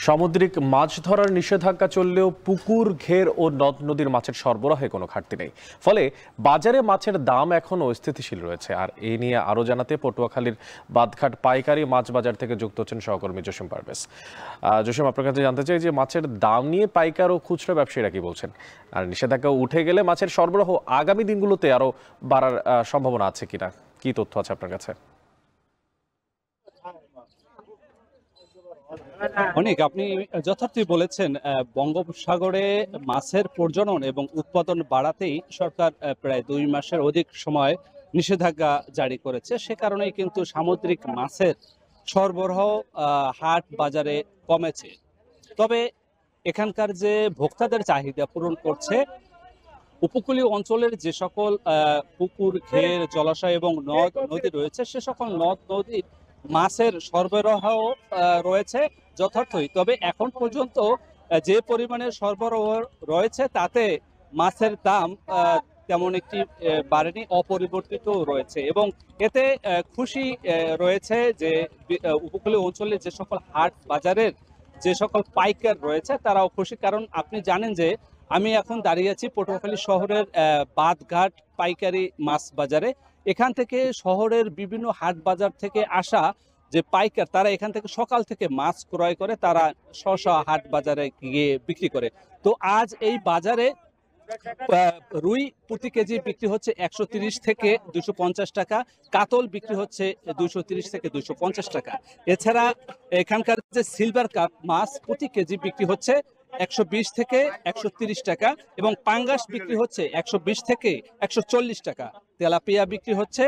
সামুদ্রিক মাছ ধরার নিষেধাজ্ঞা চললেও পুকুর, ঘের ও নদ নদীর মাছের সরবরাহে কোনো ঘাটতি নেই। ফলে বাজারে মাছের দাম এখনও স্থিতিশীল রয়েছে। আর এই নিয়ে আরও জানাতে পটুয়াখালীর বাদঘাট পাইকারি মাছ বাজার থেকে যুক্ত হচ্ছেন সহকর্মী জসিম পারভেজ। জসিম, আপনার কাছে জানতে চাই যে মাছের দাম নিয়ে পাইকার ও খুচরা ব্যবসায়ীরা কি বলছেন, আর নিষেধাজ্ঞা উঠে গেলে মাছের সরবরাহ আগামী দিনগুলোতে আরও বাড়ার সম্ভাবনা আছে কিনা, কি তথ্য আছে আপনার কাছে? অনেক আপনি যথার্থই বলেছেন। বঙ্গোপসাগরে মাছের প্রজনন এবং উৎপাদন বাড়াতেই সরকার প্রায় 2 মাসের অধিক সময় নিষেধাজ্ঞা জারি করেছে। সে কারণেই কিন্তু সামুদ্রিক মাছের সরবরাহ হাট বাজারে কমেছে। তবে এখানকার যে ভোক্তাদের চাহিদা পূরণ করছে, উপকূলীয় অঞ্চলের যে সকল পুকুর, ঘের, জলাশয় এবং নদ নদী রয়েছে, সে সকল নদ নদীর মাছের সরবরাহ রয়েছে যথার্থই। তবে এখন পর্যন্ত যে পরিমাণে সরবরাহ রয়েছে তাতে মাছের দাম তেমন একটি বাড়েনি, অপরিবর্তিত রয়েছে। এবং এতে খুশি রয়েছে যে উপকূলীয় অঞ্চলে যে সকল হাট বাজারের যে সকল পাইকার রয়েছে তারাও খুশি। কারণ আপনি জানেন যে আমি এখন দাঁড়িয়ে আছি পটুয়াখালী শহরের বাদঘাট পাইকারি মাছ বাজারে। এখান থেকে শহরের বিভিন্ন হাট বাজার থেকে আসা যে পাইকার, তারা এখান থেকে সকাল থেকে মাছ ক্রয় করে তারা স্ব হাট বাজারে গিয়ে বিক্রি করে। তো আজ এই বাজারে রুই প্রতি কেজি বিক্রি হচ্ছে 130 থেকে 250 টাকা, কাতল বিক্রি হচ্ছে 230 থেকে 250 টাকা। এছাড়া এখানকার যে সিলভার কাপ মাছ প্রতি কেজি বিক্রি হচ্ছে 120 থেকে 130 টাকা এবং পাঙ্গাস বিক্রি হচ্ছে 120 থেকে 140 টাকা। তেলাপিয়া বিক্রি হচ্ছে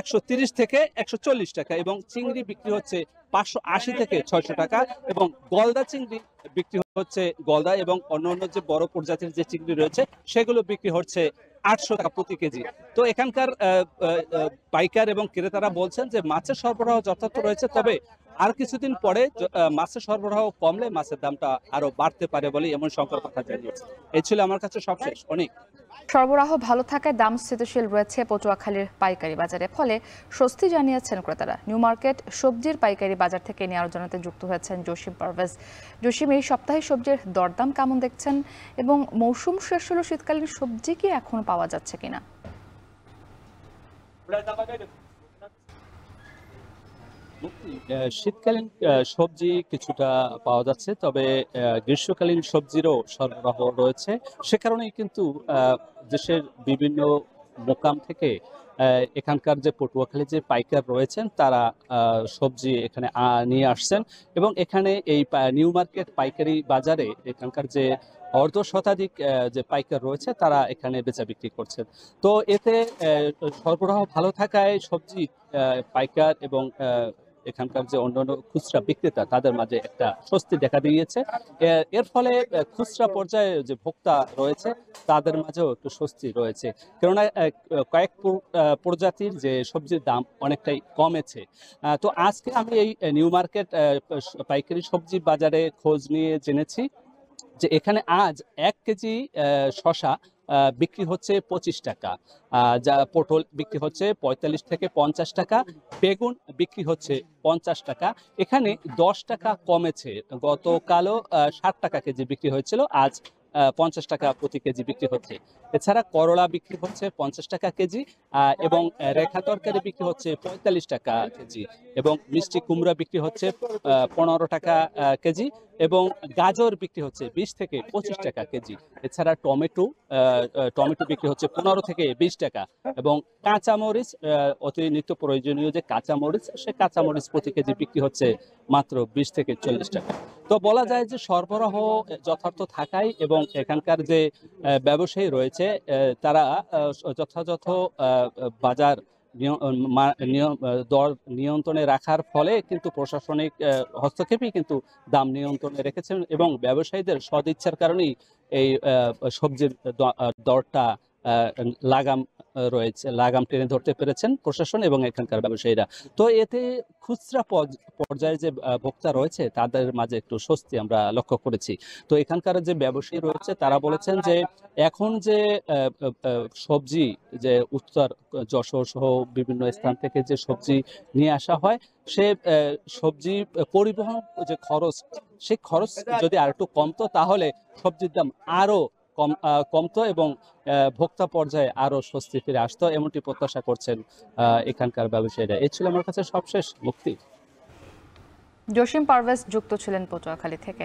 130 থেকে 140 টাকা এবং চিংড়ি বিক্রি হচ্ছে 580 থেকে 600 টাকা এবং গলদা চিংড়ি বিক্রি হচ্ছে, গলদা এবং অন্যান্য যে বড় প্রজাতির যে চিংড়ি রয়েছে সেগুলো বিক্রি হচ্ছে 800 টাকা প্রতি কেজি। তো এখানকার পাইকার এবং ক্রেতারা বলছেন যে মাছের সরবরাহ যথার্থ রয়েছে, তবে আর কিছুদিন পরে মাছের সরবরাহ কমলে মাছের দামটা আরো বাড়তে পারে বলে এমন সংকট কথা জানিয়েছে। এই ছিল আমার কাছে সবশেষ। অনেক সরবরাহ ভালো থাকায় দাম স্থিতিশীল রয়েছে পটুয়াখালীর পাইকারি বাজারে, ফলে স্বস্তি জানিয়েছেন ক্রেতারা। নিউ মার্কেট সবজির পাইকারি বাজার থেকে নিয়ে আরো জানাতে যুক্ত হয়েছেন জসিম পারভেজ। জসিম, এই সপ্তাহে সবজির দরদাম কেমন দেখছেন এবং মৌসুম শেষ হলো, শীতকালীন সবজি কি এখন পাওয়া যাচ্ছে কিনা? শীতকালীন সবজি কিছুটা পাওয়া যাচ্ছে, তবে গ্রীষ্মকালীন সবজিরও সরবরাহ রয়েছে। সে কারণেই কিন্তু দেশের বিভিন্ন মোকাম থেকে এখানকার যে পটুয়াখালী যে পাইকার রয়েছেন তারা সবজি এখানে নিয়ে আসছেন এবং এখানে এই নিউ মার্কেট পাইকারি বাজারে এখানকার যে অর্ধ শতাধিক যে পাইকার রয়েছে তারা এখানে বেচা বিক্রি করছেন। তো এতে সরবরাহ ভালো থাকায় সবজি পাইকার এবং এখানকার যে অন্যান্য খুচরা বিক্রেতা তাদের মাঝে একটা স্বস্তি দেখা দিয়েছে। এর ফলে খুচরা পর্যায়ে যে ভোক্তা রয়েছে তাদের মাঝেও একটু স্বস্তি রয়েছে, কেননা কয়েক প্রজাতির যে সবজির দাম অনেকটাই কমেছে। তো আজকে আমি এই নিউ মার্কেট পাইকারি সবজি বাজারে খোঁজ নিয়ে জেনেছি যে এখানে আজ 1 কেজি শসা বিক্রি হচ্ছে 25 টাকা, যা পটল বিক্রি হচ্ছে 45 থেকে 50 টাকা, বেগুন বিক্রি হচ্ছে 50 টাকা। এখানে 10 টাকা কমেছে। গতকালও 60 টাকা কেজি বিক্রি হয়েছিল, আজ 50 টাকা প্রতি কেজি বিক্রি হচ্ছে। এছাড়া করলা বিক্রি হচ্ছে 50 টাকা কেজি এবং রেখা তরকারি বিক্রি হচ্ছে 45 টাকা কেজি এবং মিষ্টি কুমড়া বিক্রি হচ্ছে 15 টাকা কেজি এবং গাজর বিক্রি হচ্ছে 20 থেকে 25 টাকা কেজি। এছাড়া টমেটো বিক্রি হচ্ছে 15 থেকে 20 টাকা এবং কাঁচামরিচ, অতি নিত্য প্রয়োজনীয় যে কাঁচামরিচ, সে কাঁচামরিচ প্রতি কেজি বিক্রি হচ্ছে মাত্র 20 থেকে 40 টাকা। তো বলা যায় যে সরবরাহ যথার্থ থাকায় এবং এখানকার যে ব্যবসায়ী রয়েছে তারা যথাযথ বাজার দর নিয়ন্ত্রণে রাখার ফলে কিন্তু প্রশাসনিক হস্তক্ষেপই কিন্তু দাম নিয়ন্ত্রণে রেখেছেন এবং ব্যবসায়ীদের সদিচ্ছার কারণেই এই সবজির দরটা লাগাম রয়েছে, লাগাম টেনে ধরতে পেরেছেন প্রশাসন এবং এখানকার ব্যবসায়ীরা। তো এতে খুচরা পর্যায়ে যে ভোক্তা রয়েছে তাদের মাঝে একটু স্বস্তি আমরা লক্ষ্য করেছি। তো এখানকার যে ব্যবসায়ী রয়েছে তারা বলেছেন যে এখন যে সবজি যে উত্তর যশোর সহ বিভিন্ন স্থান থেকে যে সবজি নিয়ে আসা হয়, সে সবজি পরিবহন যে খরচ, সেই খরচ যদি আর একটু কমতো তাহলে সবজির দাম আরো কমতো এবং ভোক্তা পর্যায়ে আরো স্বস্তি ফিরে আসতো, এমনটি প্রত্যাশা করছেন এখানকার ব্যবসায়ীরা। এই ছিল আমার কাছে সবশেষ মুক্তি। জসিম পারভেজ যুক্ত ছিলেন পটুয়াখালী থেকে।